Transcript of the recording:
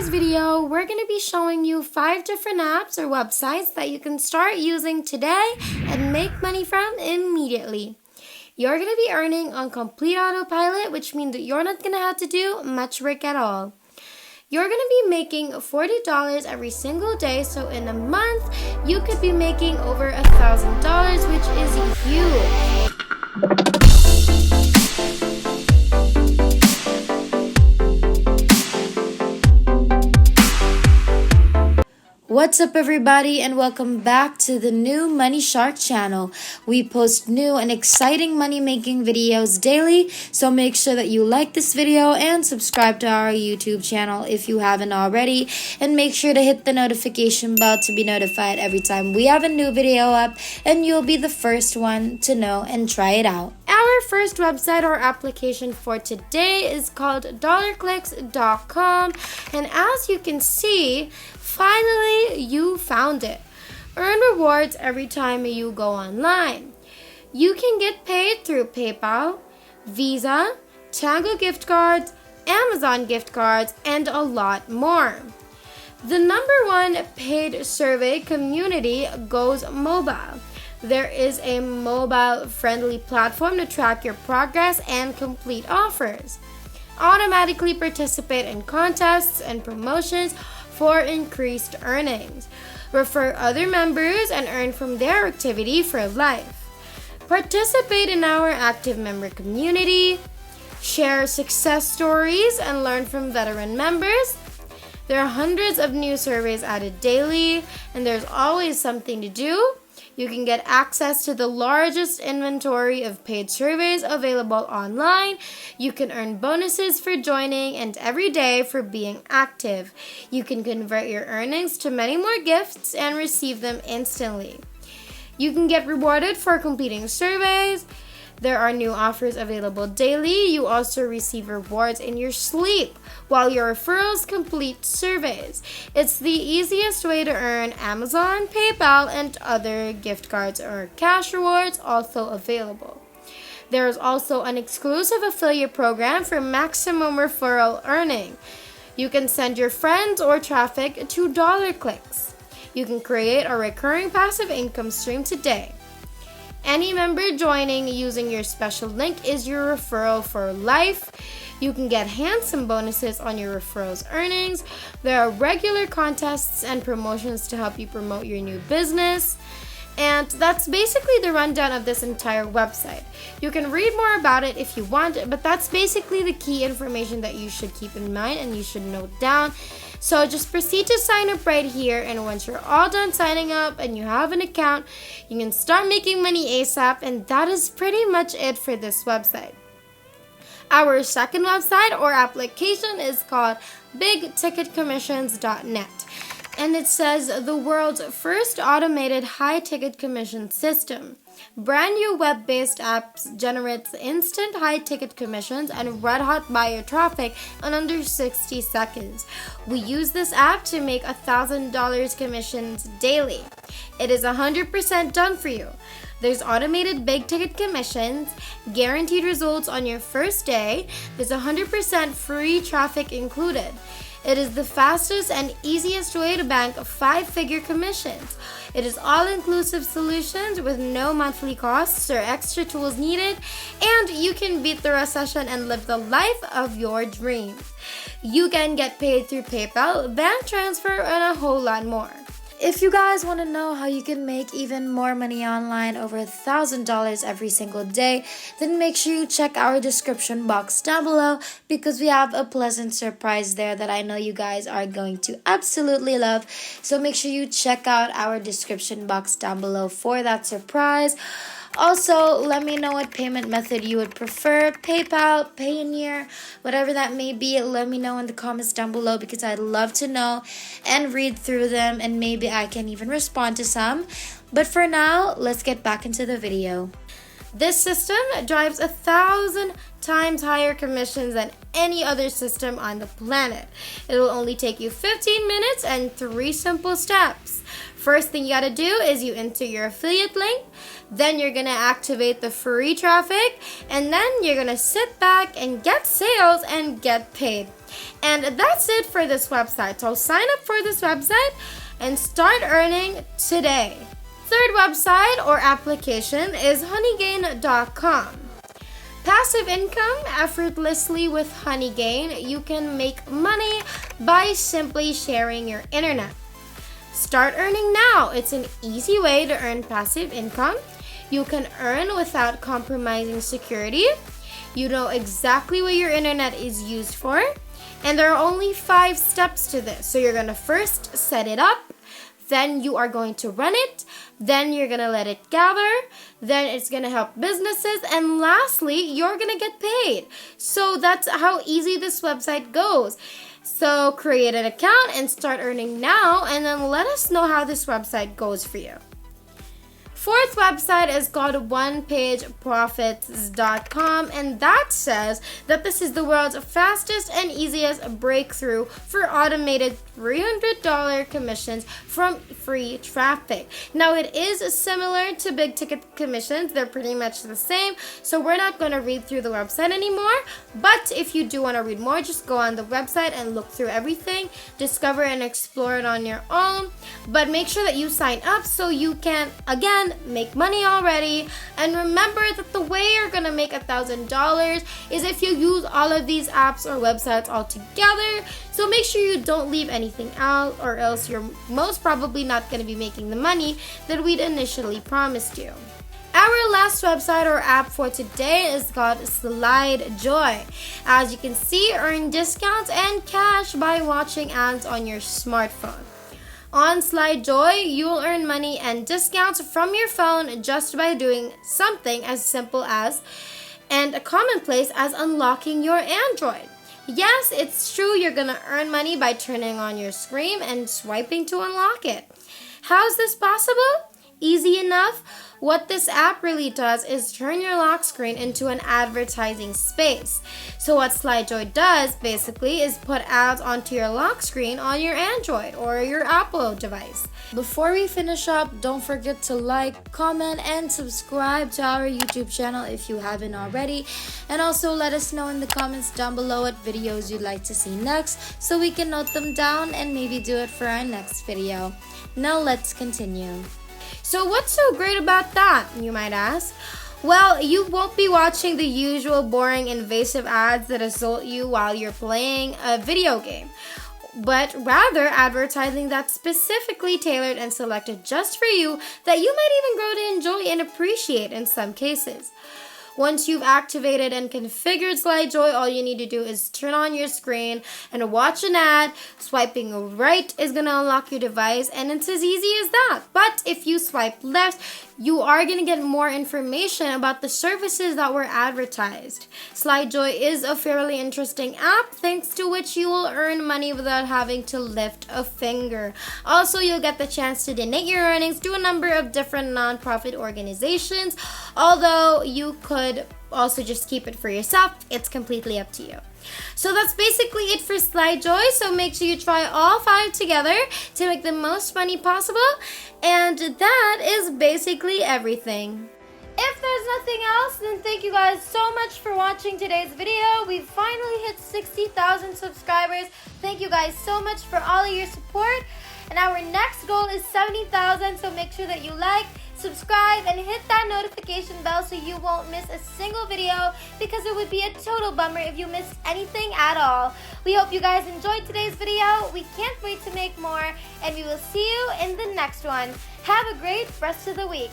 today's video, we're going to be showing you 5 different apps or websites that you can start using today and make money from immediately. You're going to be earning on complete autopilot, which means that you're not going to have to do much work at all. You're going to be making $40 every single day, so in a month, you could be making over $1,000, which is huge. What's up, everybody, and welcome back to the new Money Shark channel. We post new and exciting money-making videos daily, so make sure that you like this video and subscribe to our YouTube channel if you haven't already, and make sure to hit the notification bell to be notified every time we have a new video up, and you'll be the first one to know and try it out. Our first website or application for today is called DollarClix.com, and as you can see, finally, you found it. Earn rewards every time you go online. You can get paid through PayPal, Visa, Tango gift cards, Amazon gift cards, and a lot more. The #1 paid survey community goes mobile. There is a mobile-friendly platform to track your progress and complete offers. Automatically participate in contests and promotions for increased earnings. Refer other members and earn from their activity for life. Participate in our active member community. Share success stories and learn from veteran members. There are hundreds of new surveys added daily, and there's always something to do. You can get access to the largest inventory of paid surveys available online. You can earn bonuses for joining and every day for being active. You can convert your earnings to many more gifts and receive them instantly. You can get rewarded for completing surveys. There are new offers available daily. You also receive rewards in your sleep while your referrals complete surveys. It's the easiest way to earn Amazon, PayPal, and other gift cards or cash rewards also available. There is also an exclusive affiliate program for maximum referral earning. You can send your friends or traffic to DollarClix. You can create a recurring passive income stream today. Any member joining using your special link is your referral for life. You can get handsome bonuses on your referrals earnings. There are regular contests and promotions to help you promote your new business. And that's basically the rundown of this entire website. You can read more about it if you want, but that's basically the key information that you should keep in mind and you should note down. So just proceed to sign up right here, and once you're all done signing up and you have an account, you can start making money ASAP, and that is pretty much it for this website. Our second website or application is called bigticketcommissions.net. And it says the world's first automated high-ticket commission system. Brand new web-based apps generates instant high-ticket commissions and red-hot buyer traffic in under 60 seconds. We use this app to make $1,000 commissions daily. It is 100% done for you. There's automated big-ticket commissions, guaranteed results on your first day. There's 100% free traffic included. It is the fastest and easiest way to bank 5-figure commissions. It is all-inclusive solutions with no monthly costs or extra tools needed, and you can beat the recession and live the life of your dreams. You can get paid through PayPal, bank transfer, and a whole lot more. If you guys want to know how you can make even more money online, over $1,000 every single day, then make sure you check our description box down below, because we have a pleasant surprise there that I know you guys are going to absolutely love. So make sure you check out our description box down below for that surprise. Also, let me know what payment method you would prefer, PayPal, Payoneer, whatever that may be. Let me know in the comments down below, because I'd love to know and read through them, and maybe I can even respond to some. But for now, let's get back into the video. This system drives 1,000 times higher commissions than any other system on the planet. It will only take you 15 minutes and 3 simple steps. First thing you gotta do is you enter your affiliate link, then you're gonna activate the free traffic, and then you're gonna sit back and get sales and get paid. And that's it for this website. So sign up for this website and start earning today. Third website or application is Honeygain.com. Passive income effortlessly with Honeygain. You can make money by simply sharing your internet. Start earning now. It's an easy way to earn passive income. You can earn without compromising security. You know exactly what your internet is used for. And there are only 5 steps to this. So you're going to first set it up. Then you are going to run it. Then you're going to let it gather. Then it's going to help businesses. And lastly, you're going to get paid. So that's how easy this website goes. So create an account and start earning now. And then let us know how this website goes for you. Fourth website is called OnePageprofits.com, and that says that this is the world's fastest and easiest breakthrough for automated $300 commissions from free traffic. Now, it is similar to big ticket commissions. They're pretty much the same, so we're not going to read through the website anymore. But if you do want to read more, just go on the website and look through everything, discover and explore it on your own. But make sure that you sign up so you can, again, make money already. And remember that the way you're gonna make $1,000 is if you use all of these apps or websites all together. So make sure you don't leave anything out, or else you're most probably not gonna be making the money that we'd initially promised you. Our last website or app for today is called SlideJoy. As you can see, earn discounts and cash by watching ads on your smartphone. On SlideJoy, you will earn money and discounts from your phone just by doing something as simple as and commonplace as unlocking your Android. Yes, it's true, you're gonna earn money by turning on your screen and swiping to unlock it. How is this possible? Easy enough. What this app really does is turn your lock screen into an advertising space. So what SlideJoy does basically is put ads onto your lock screen on your Android or your Apple device. Before we finish up, don't forget to like, comment, and subscribe to our YouTube channel if you haven't already. And also let us know in the comments down below what videos you'd like to see next so we can note them down and maybe do it for our next video. Now let's continue. So what's so great about that, you might ask? Well, you won't be watching the usual boring invasive ads that assault you while you're playing a video game, but rather advertising that's specifically tailored and selected just for you that you might even grow to enjoy and appreciate in some cases. Once you've activated and configured SlideJoy, all you need to do is turn on your screen and watch an ad. Swiping right is going to unlock your device, and it's as easy as that. But if you swipe left, you are going to get more information about the services that were advertised. SlideJoy is a fairly interesting app, thanks to which you will earn money without having to lift a finger. Also, you'll get the chance to donate your earnings to a number of different nonprofit organizations, although you could also just keep it for yourself. It's completely up to you. So that's basically it for SlideJoy. So make sure you try all 5 together to make the most money possible. And that is basically everything. If there's nothing else, then thank you guys so much for watching today's video. We finally hit 60,000 subscribers. Thank you guys so much for all of your support. And our next goal is 70,000. So make sure that you like, subscribe, and hit that notification bell so you won't miss a single video, because it would be a total bummer if you missed anything at all. We hope you guys enjoyed today's video. We can't wait to make more, and we will see you in the next one. Have a great rest of the week.